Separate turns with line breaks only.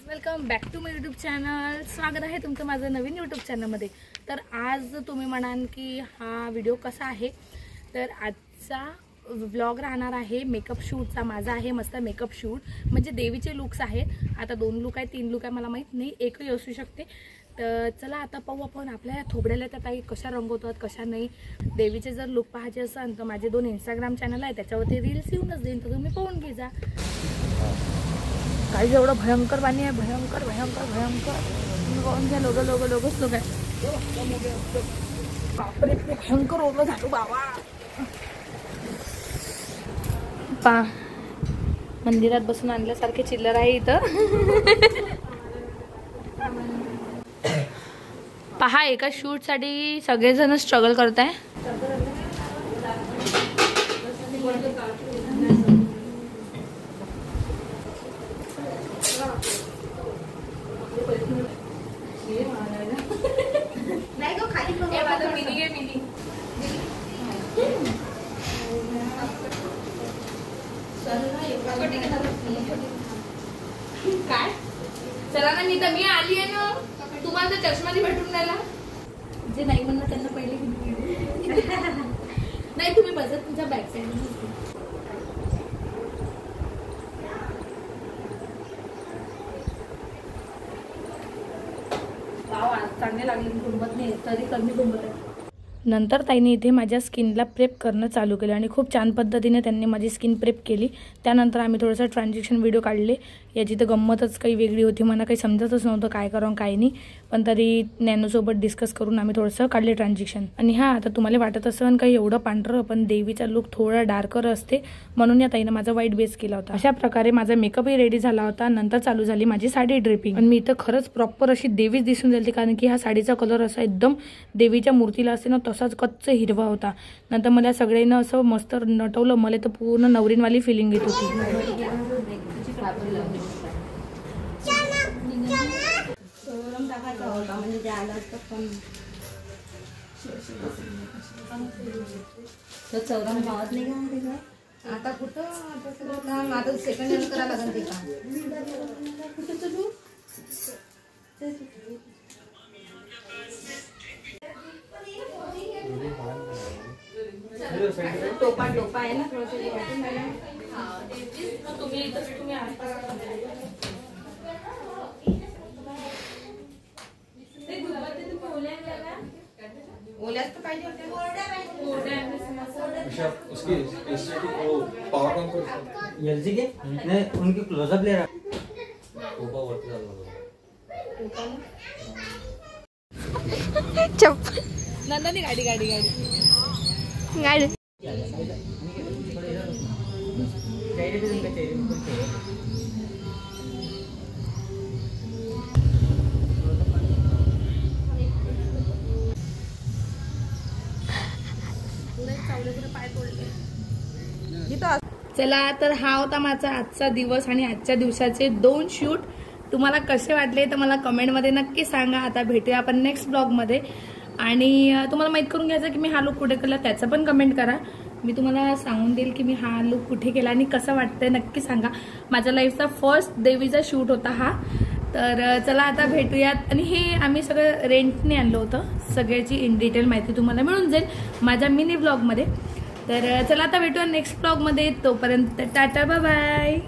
Welcome back to my YouTube channel. स्वागत आहे तुमचं माझं नवीन यूट्यूब चॅनलमध्ये. तर आज तुम्ही म्हणाल की हा व्हिडिओ कसा आहे, तर आजचा व्लॉग राहणार आहे मेकअप शूटचा. माझा आहे मस्त मेकअप शूट, म्हणजे देवीचे लुक्स आहेत. आता 2 लुक आहे 3 लुक आहे मला माहीत नाही, एकही असू शकते. तर चला आता पाहू आपण आपल्या थोबड्याला त्या ताई कशा रंगवतात कशा नाही. देवीचे जर लुक पाहायचे असेल तर माझे 2 इंस्टाग्राम चॅनल आहे, त्याच्यावरती रील्स येऊनच देईन, तर तुम्ही पाहून घे जा. काही एवढं भयंकर पाणी आहे, भयंकर भयंकर भयंकर. कोण घ्या लोगच लोक आहे. बापरे भयंकर ओलं झालो बाबा. पा मंदिरात बसून आणल्यासारखे चिल्लर आहे इथं. पहा एका शूट साठी सगळेजण स्ट्रगल करताय. काय चला ना, मी आली आहे ना. तुम्हाला तर चष्मा नाही भेटून राहिला. जे नाही म्हणणार त्यांना पहिले नाही, तुम्ही बसत तुमच्या बॅक साईड. चांगले लागले, घुमत नाही तरी कमी घुमत आहे. नंतर ताईने इथे माझ्या स्किनला प्रेप करणं चालू केलं आणि खूप छान पद्धतीने त्यांनी माझी स्किन प्रेप केली. त्यानंतर आम्ही थोडंसं ट्रान्झॅक्शन व्हिडिओ काढले. याची तर गंमतच काही वेगळी होती, मला काही समजतच नव्हतं काय करावं काय नाही. पण तरी नॅनोसोबत डिस्कस करून आम्ही थोडंसं काढले ट्रान्झॅक्शन. आणि हां, आता तुम्हाला वाटत असेल काही एवढं पांढरं, पण देवीचा लुक थोडा डार्कर असते म्हणून या ताईनं माझा व्हाईट बेस केला होता. अशा प्रकारे माझा मेकअपही रेडी झाला होता. नंतर चालू झाली माझी साडी ड्रेपिंग. आणि मी इथं खरंच प्रॉपर अशी देवीच दिसून जाईल, कारण की हा साडीचा कलर असा एकदम देवीच्या मूर्तीला असते ना तसाच कच्च हिरवा होता. नंतर मला सगळ्यांना असं मस्त नटवलं. मला तर पूर्ण नवरीनवाली फिलिंग येत होती.
आता कुठं आता सेकंड इयर करायला लागेल ते काम. कुठं चलू टोपा टोपा आहे ना ओल्याच तर पाहिजे होते.
उसकी वो पावर बैंक को एलजी के नहीं, उनकी क्लोजअप ले रहा टोपा वरती
चप्पल नंदनी गाडी गाडी गाडी गाडी चला, तर हा होता माझा आजचा दिवस आणि आजच्या दिवसाचे 2 शूट. तुम्हाला कसे वाटले तर मला कमेंटमध्ये नक्की सांगा. आता भेटूया आपण नेक्स्ट ब्लॉगमध्ये. आणि तुम्हाला माहीत करून घ्यायचं की मी हा लुक कुठे केला त्याचं पण कमेंट करा. मी तुम्हाला सांगून देईल की मी हा लुक कुठे केला आणि कसं वाटतंय नक्की सांगा. माझ्या लाईफचा फर्स्ट देवीचा शूट होता हा. तर चला आता भेटूयात. आणि हे आम्ही सगळं रेंटने आणलं होतं. सगळ्याची इन डिटेल माहिती तुम्हाला मिळून जाईल माझ्या मिनी ब्लॉगमध्ये. तर चला आता भेटूया नेक्स्ट ब्लॉगमध्ये. तोपर्यंत टाटा बाय बाय.